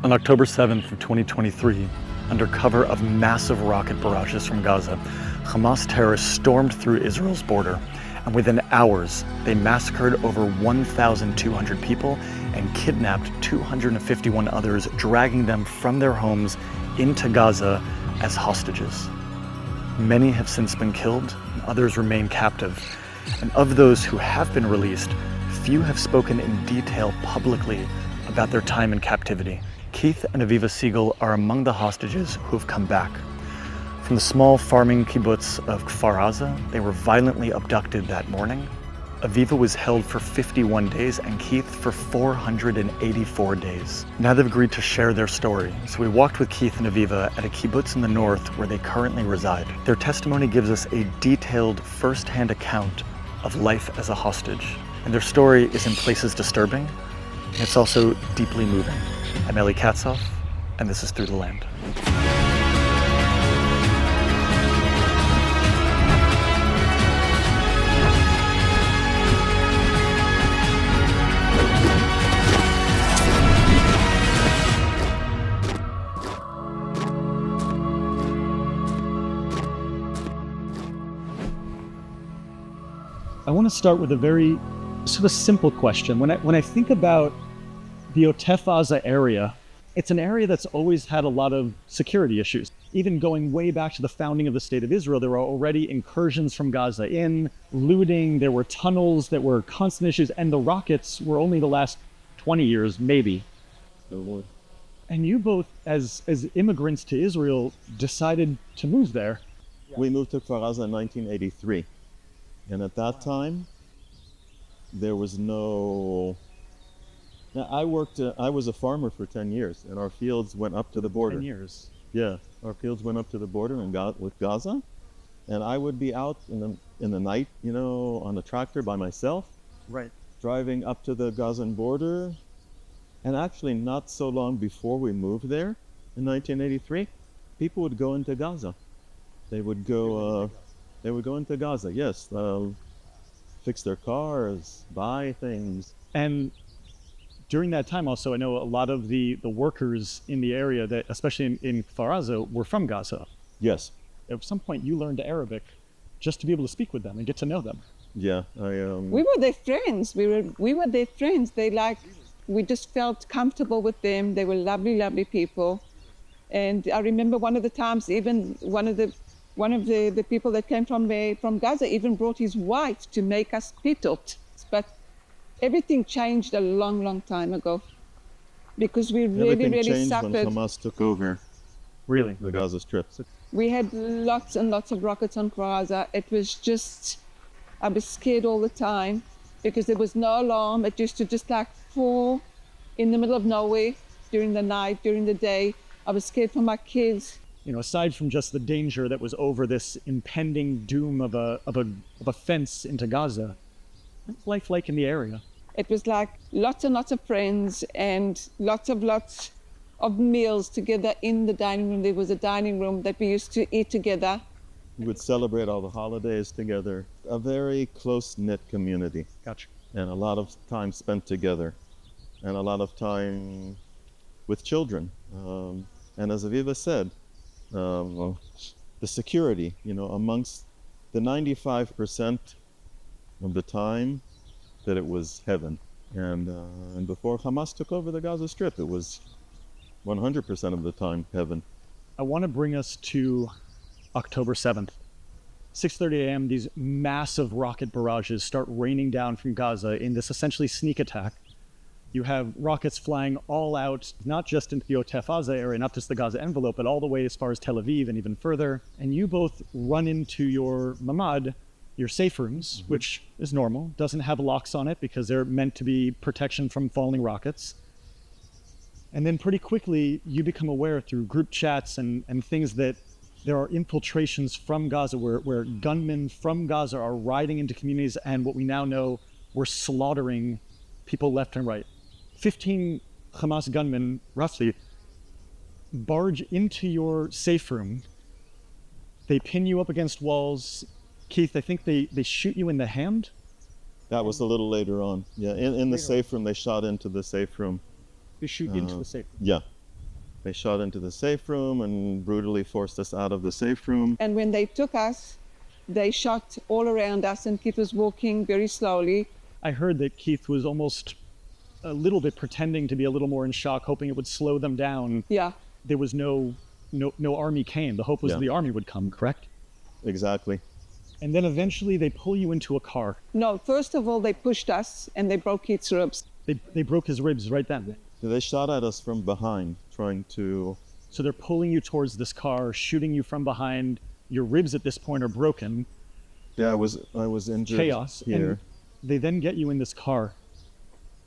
On October 7th of 2023, under cover of massive rocket barrages from Gaza, Hamas terrorists stormed through Israel's border, and within hours, they massacred over 1,200 people and kidnapped 251 others, dragging them from their homes into Gaza as hostages. Many have since been killed, and others remain captive. And of those who have been released, few have spoken in detail publicly about their time in captivity. Keith and Aviva Siegel are among the hostages who have come back. From the small farming kibbutz of Kfar Aza, they were violently abducted that morning. Aviva was held for 51 days and Keith for 484 days. Now they've agreed to share their story, so we walked with Keith and Aviva at a kibbutz in the north where they currently reside. Their testimony gives us a detailed, first-hand account of life as a hostage. And their story is in places disturbing, and it's also deeply moving. I'm Eli Katzoff, and this is Through the Land. I want to start with a very sort of simple question. When I think about the Kfar Aza area, it's an area that's always had a lot of security issues. Even going way back to the founding of the State of Israel, there were already incursions from Gaza in, looting, there were tunnels, there were constant issues, and the rockets were only the last 20 years, maybe. And you both, as immigrants to Israel, decided to move there. We moved to Kfar Aza in 1983. And at that time, there was no... Now, I was a farmer for 10 years, and our fields went up to the border. 10 years. Yeah, our fields went up to the border with Gaza. And I would be out in the night, on a tractor by myself. Right. Driving up to the Gazan border. And actually, not so long before we moved there, in 1983, people would go into Gaza. They would go into Gaza, yes. Fix their cars, buy things. And during that time also, I know a lot of the workers in the area, that especially in Kfar Aza, were from Gaza. Yes. At some point you learned Arabic just to be able to speak with them and get to know them. Yeah, We were their friends. We were their friends. We just felt comfortable with them. They were lovely, lovely people. And I remember one of the times, even one of the people that came from Gaza even brought his wife to make us pitot. But everything changed a long, long time ago, because we really changed suffered. When Hamas took over. Really? The Gaza Strip. We had lots and lots of rockets on Kfar Aza. It was just, I was scared all the time because there was no alarm. It used to just fall in the middle of nowhere during the night, during the day. I was scared for my kids. Aside from just the danger that was over this impending doom of a fence into Gaza, what's life like in the area? It was like lots and lots of friends and lots of meals together in the dining room. There was a dining room that we used to eat together. We would celebrate all the holidays together. A very close-knit community. Gotcha. And a lot of time spent together. And a lot of time with children. And as Aviva said, the security, amongst the 95% of the time that it was heaven. And before Hamas took over the Gaza Strip, it was 100% of the time heaven. I want to bring us to October 7th. 6:30 a.m., these massive rocket barrages start raining down from Gaza in this essentially sneak attack. You have rockets flying all out, not just into the Kfar Aza area, not just the Gaza envelope, but all the way as far as Tel Aviv and even further. And you both run into your mamad, your safe rooms, which is normal, doesn't have locks on it because they're meant to be protection from falling rockets. And then pretty quickly, you become aware through group chats and things that there are infiltrations from Gaza where gunmen from Gaza are riding into communities, and what we now know, we're slaughtering people left and right. 15 Hamas gunmen, roughly, barge into your safe room. They pin you up against walls. Keith, I think they shoot you in the hand? That was a little later on. Yeah, in the safe room, they shot into the safe room. They shoot into the safe room? Yeah, They shot into the safe room and brutally forced us out of the safe room. And when they took us, they shot all around us, and Keith was walking very slowly. I heard that Keith was almost a little bit pretending to be a little more in shock, hoping it would slow them down. Yeah. There was no army came. The hope was Yeah. the army would come, correct? Exactly. And then eventually they pull you into a car. No, first of all, they pushed us and they broke Keith's ribs. They broke his ribs right then. They shot at us from behind, trying to... So they're pulling you towards this car, shooting you from behind. Your ribs at this point are broken. Yeah, I was injured Chaos. here. And they then get you in this car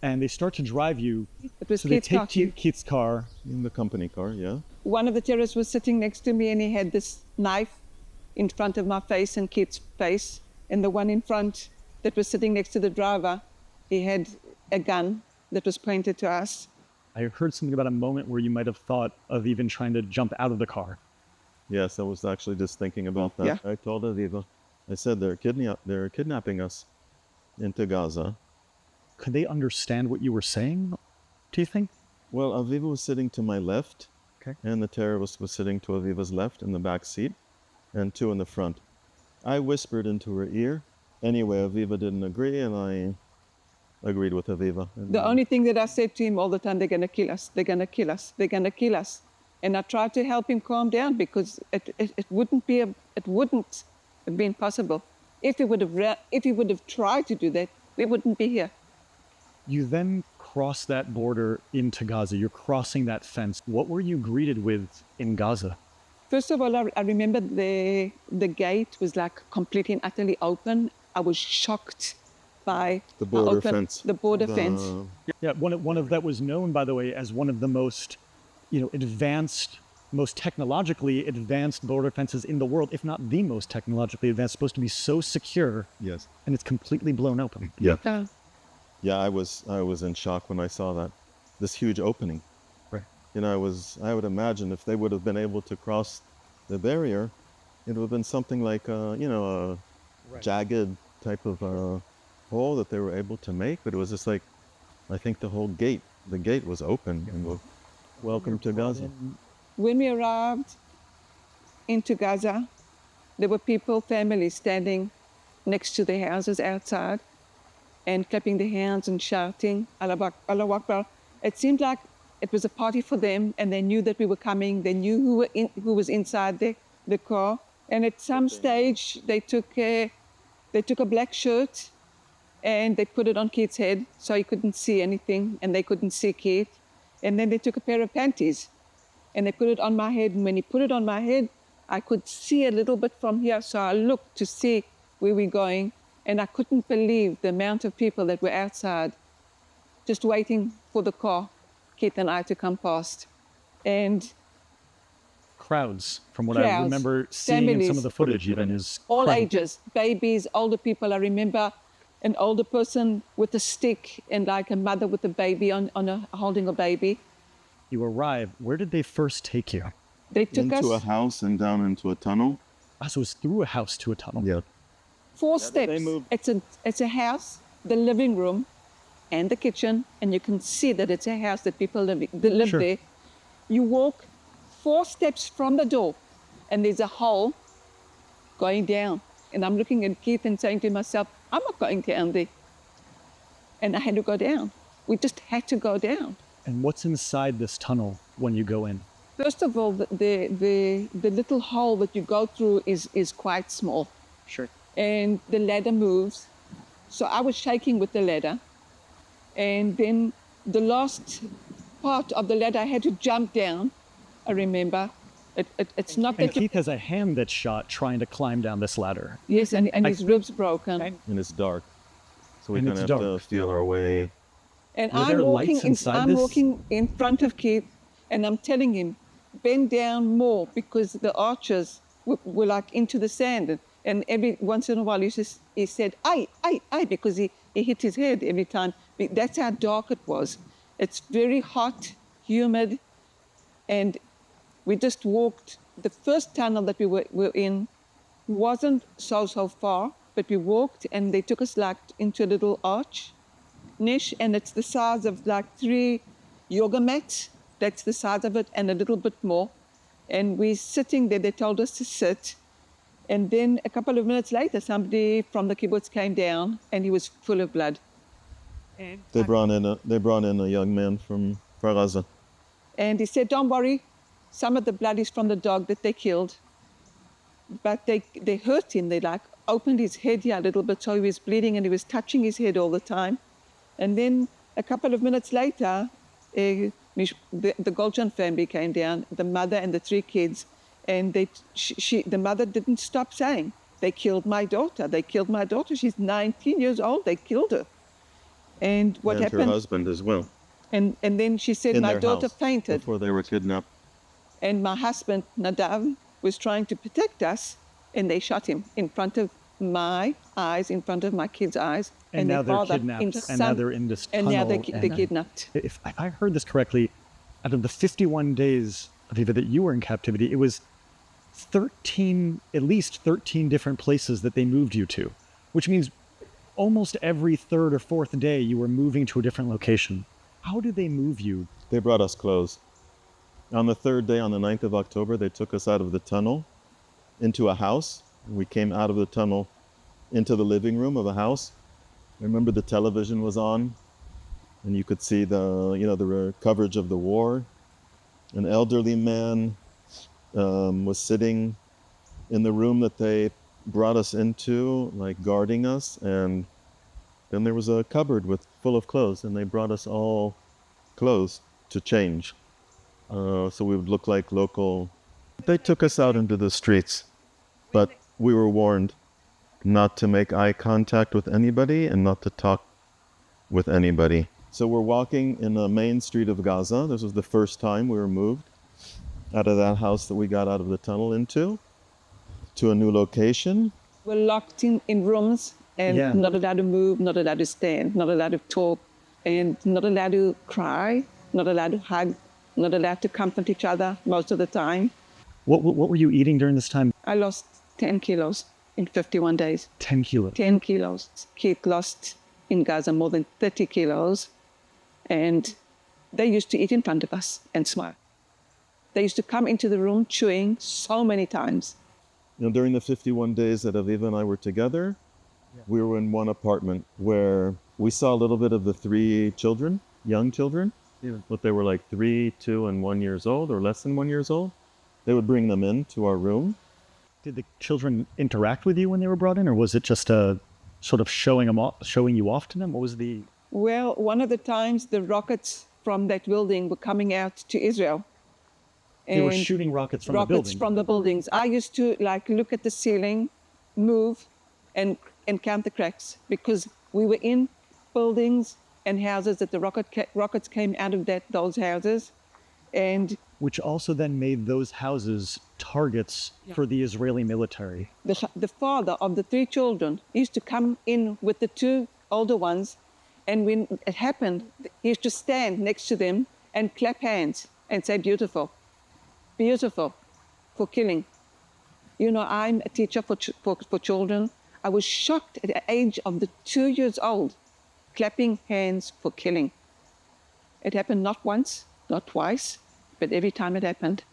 and they start to drive you. It was So they Keith's car. take Keith's car. In the company car, yeah. One of the terrorists was sitting next to me, and he had this knife in front of my face and Keith's face. And the one in front that was sitting next to the driver, he had a gun that was pointed to us. I heard something about a moment where you might have thought of even trying to jump out of the car. Yes, I was actually just thinking about that. Yeah. I told Aviva, I said they're kidnapping us into Gaza. Could they understand what you were saying, do you think? Well, Aviva was sitting to my left, Okay. and the terrorist was sitting to Aviva's left in the back seat, and two in the front. I whispered into her ear. Anyway, Aviva didn't agree, and I agreed with Aviva. And The only thing that I said to him all the time, they're going to kill us, they're going to kill us, they're going to kill us. And I tried to help him calm down, because it wouldn't have been possible. If he would have tried to do that, we wouldn't be here. You then cross that border into Gaza. You're crossing that fence. What were you greeted with in Gaza? First of all, I remember the gate was like completely and utterly open. I was shocked by the how border open fence. the border fence. Yeah, one of that was known, by the way, as one of the most, advanced, most technologically advanced border fences in the world, if not the most technologically advanced. Supposed to be so secure, Yes. and it's completely blown open. Yeah. Uh, Yeah, I was in shock when I saw that. This huge opening. Right. I would imagine if they would have been able to cross the barrier, it would have been something like a jagged type of hole that they were able to make, but it was just like, I think the gate was open, and welcome to Gaza. When we arrived into Gaza, there were families standing next to their houses outside and clapping their hands and shouting, Allah Akbar. It seemed like it was a party for them, and they knew that we were coming. They knew who was inside the car. And at some stage, they took a black shirt and they put it on Keith's head so he couldn't see anything, and they couldn't see Keith. And then they took a pair of panties and they put it on my head. And when he put it on my head, I could see a little bit from here. So I looked to see where we're going. And I couldn't believe the amount of people that were outside just waiting for the car, Keith and I, to come past. And Crowds, from what I Crowds, remember seeing in some families. of the footage even, is all crowd- ages, babies, older people. I remember an older person with a stick and like a mother with a baby holding a baby. You arrive. Where did they first take you? They took Into a us house and down into a tunnel. So it was through a house to a tunnel. Yeah. 4 they steps. moved. It's a house, the living room, and the kitchen, and you can see that it's a house that people live Sure. there. You walk 4 steps from the door, and there's a hole going down. And I'm looking at Keith and saying to myself, I'm not going down there. And I had to go down. We just had to go down. And what's inside this tunnel when you go in? First of all, the little hole that you go through is quite small. Sure. And the ladder moves. So I was shaking with the ladder. And then the last part of the ladder, I had to jump down. I remember. It's not And that you... Keith has a hand that's shot trying to climb down this ladder. Yes, and his ribs broken. And it's dark. So we And kind it's of have dark. to feel our way. And Were there lights inside I'm this? walking in front of Keith, and I'm telling him, bend down more, because the arches were like into the sand. And every once in a while, he said, "Aye," because he hit his head every time. That's how dark it was. It's very hot, humid, and we just walked. The first tunnel that we were in wasn't so far, but we walked, and they took us like into a little arch niche, and it's the size of like 3 yoga mats. That's the size of it, and a little bit more. And we're sitting there. They told us to sit. And then a couple of minutes later, somebody from the kibbutz came down, and he was full of blood. And They brought in a young man from Kfar Aza. And he said, don't worry, some of the blood is from the dog that they killed. But they hurt him. They opened his head here a little bit, so he was bleeding, and he was touching his head all the time. And then a couple of minutes later, the Goldjan family came down, the mother and the 3 kids, and the mother didn't stop saying, they killed my daughter. They killed my daughter. She's 19 years old. They killed her. And what and happened? her husband as well. And then she said, In my their daughter house fainted. before they were kidnapped. And my husband, Nadav, was trying to protect us, and they shot him in front of my eyes, in front of my kids' eyes. And now their they're father kidnapped, and now they're in this And tunnel. now they're kidnapped. If I heard this correctly, out of the 51 days, Aviva, that you were in captivity, it was at least 13 different places that they moved you to, which means almost every third or fourth day you were moving to a different location. How did they move you? They brought us clothes. On the 3rd day, on the 9th of October, they took us out of the tunnel into a house. We came out of the tunnel into the living room of a house. I remember the television was on, and you could see the coverage of the war. An elderly man was sitting in the room that they brought us into, guarding us, and then there was a cupboard full of clothes, and they brought us all clothes to change. So we would look like local. They took us out into the streets, but we were warned not to make eye contact with anybody and not to talk with anybody. So we're walking in the main street of Gaza. This was the first time we were moved out of that house that we got out of the tunnel into, to a new location. We're locked in rooms, and not allowed to move, not allowed to stand, not allowed to talk, and not allowed to cry, not allowed to hug, not allowed to comfort each other most of the time. What were you eating during this time? I lost 10 kilos in 51 days. 10 kilos. 10 kilos. Keith lost in Gaza more than 30 kilos. And they used to eat in front of us and smile. They used to come into the room chewing so many times. During the 51 days that Aviva and I were together, we were in one apartment where we saw a little bit of the 3 children, young children, but they were 3, 2, and 1 years old, or less than 1 years old. They would bring them into our room. Did the children interact with you when they were brought in, or was it just a sort of showing you off to them? What was the... Well, one of the times the rockets from that building were coming out to Israel. They were shooting rockets from the building? Rockets from the buildings. I used to look at the ceiling, move, and count the cracks, because we were in buildings and houses that the rockets came out of those houses. And which also then made those houses targets for the Israeli military. The father of the 3 children used to come in with the 2 older ones, and when it happened, he used to stand next to them and clap hands and say, beautiful, beautiful, for killing. I'm a teacher for children. I was shocked at the age of the 2 years old, clapping hands for killing. It happened not once, not twice, but every time it happened.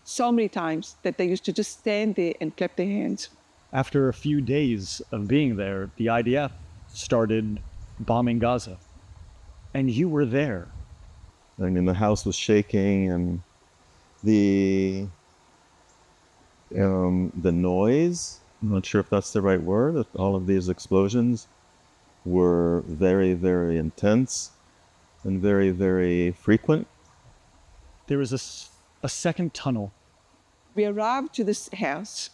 So many times that they used to just stand there and clap their hands. After a few days of being there, the IDF started bombing Gaza. And you were there. I mean, the house was shaking, and the noise, I'm not sure if that's the right word, all of these explosions were very, very intense and very, very frequent. There was a second tunnel. We arrived to this house,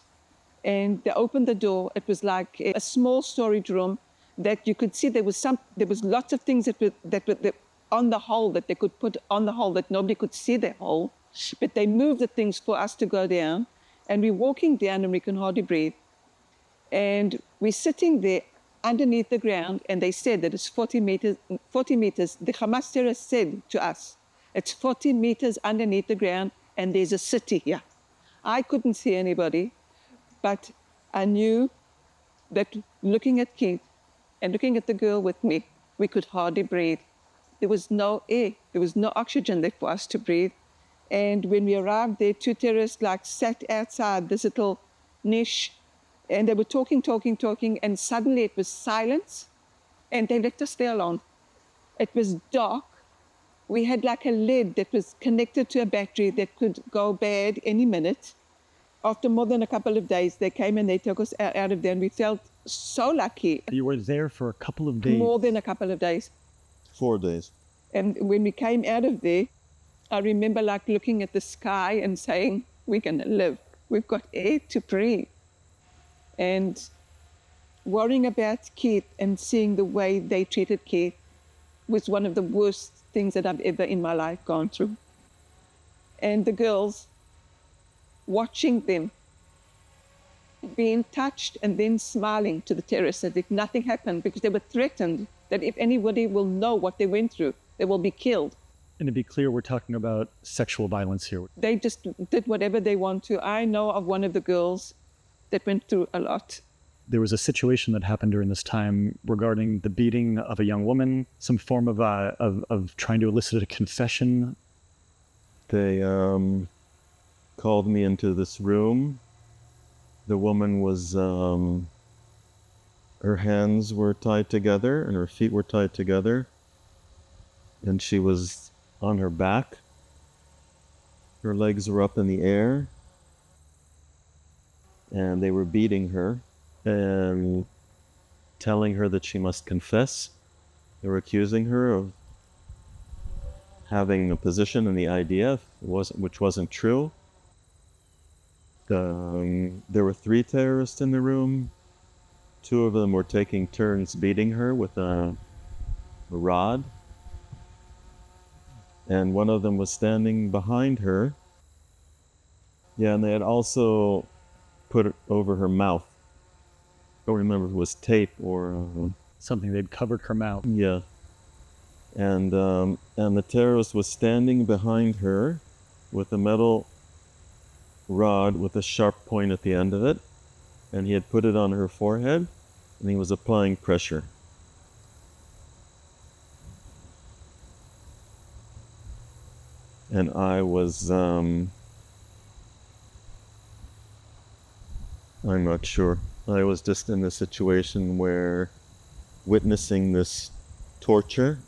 and they opened the door. It was like a small storage room that you could see there was lots of things that were on the hole, that they could put on the hole, that nobody could see the hole. But they moved the things for us to go down, and we're walking down and we can hardly breathe. And we're sitting there underneath the ground, and they said that it's 40 meters. The Hamas terrorists said to us, it's 40 meters underneath the ground, and there's a city here. I couldn't see anybody, but I knew that looking at Keith and looking at the girl with me, we could hardly breathe. there was no air. There was no oxygen left for us to breathe. And when we arrived there, two terrorists sat outside this little niche, and they were talking, and suddenly it was silence, and they left us there alone. It was dark. We had a lid that was connected to a battery that could go bad any minute. After more than a couple of days, they came and they took us out of there, and we felt so lucky. You were there for a couple of days. More than a couple of days. 4 days. And when we came out of there, I remember looking at the sky and saying, we're going to live. We've got air to breathe. And worrying about Keith and seeing the way they treated Keith was one of the worst things that I've ever in my life gone through. And the girls, watching them being touched and then smiling to the terrorists as if nothing happened, because they were threatened that if anybody will know what they went through, they will be killed. And to be clear, we're talking about sexual violence here. They just did whatever they want to. I know of one of the girls that went through a lot. There was a situation that happened during this time regarding the beating of a young woman, some form of trying to elicit a confession. They called me into this room. The woman was, her hands were tied together and her feet were tied together. And she was on her back. Her legs were up in the air. And they were beating her and telling her that she must confess. They were accusing her of having a position in the IDF, which wasn't true. There were 3 terrorists in the room. 2 of them were taking turns beating her with a rod. And one of them was standing behind her. Yeah, and they had also put it over her mouth. I don't remember if it was tape or... Something, they'd covered her mouth. Yeah. And the terrorist was standing behind her with a metal rod with a sharp point at the end of it. And he had put it on her forehead, and he was applying pressure. And I was, I'm not sure. I was just in a situation where witnessing this torture.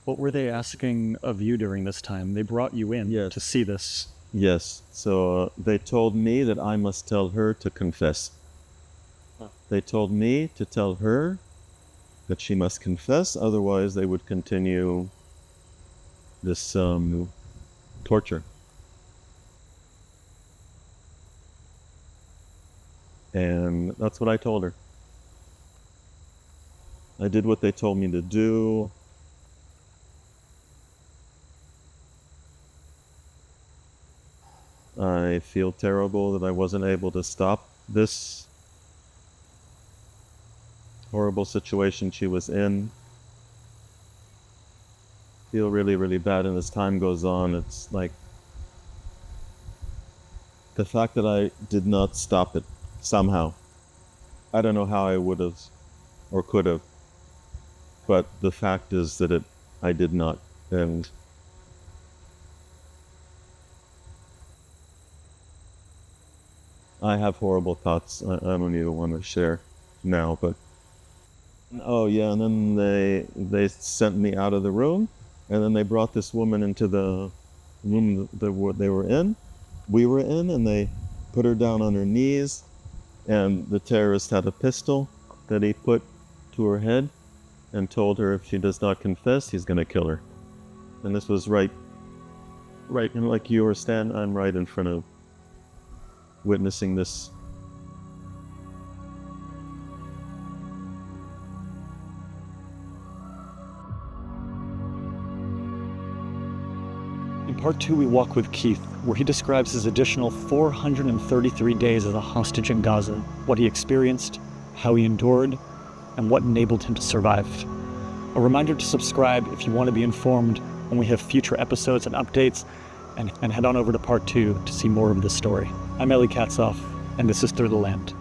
What were they asking of you during this time? They brought you in Yes. to see this. Yes, so they told me that I must tell her to confess. They told me to tell her that she must confess, otherwise they would continue this torture. And that's what I told her. I did what they told me to do. I feel terrible that I wasn't able to stop this horrible situation she was in. Feel really, really bad, and as time goes on, it's like the fact that I did not stop it somehow. I don't know how I would have or could have, but the fact is that I did not. And I have horrible thoughts I don't even want to share now, but oh yeah, and then they sent me out of the room, and then they brought this woman into the room that they were in. We were in, and they put her down on her knees, and the terrorist had a pistol that he put to her head and told her if she does not confess, he's going to kill her. And this was right, and like you were standing, I'm right in front of witnessing this. In part 2, we walk with Keith, where he describes his additional 433 days as a hostage in Gaza, what he experienced, how he endured, and what enabled him to survive. A reminder to subscribe if you want to be informed when we have future episodes and updates, and head on over to part 2 to see more of this story. I'm Eli Katzoff, and this is Through the Land.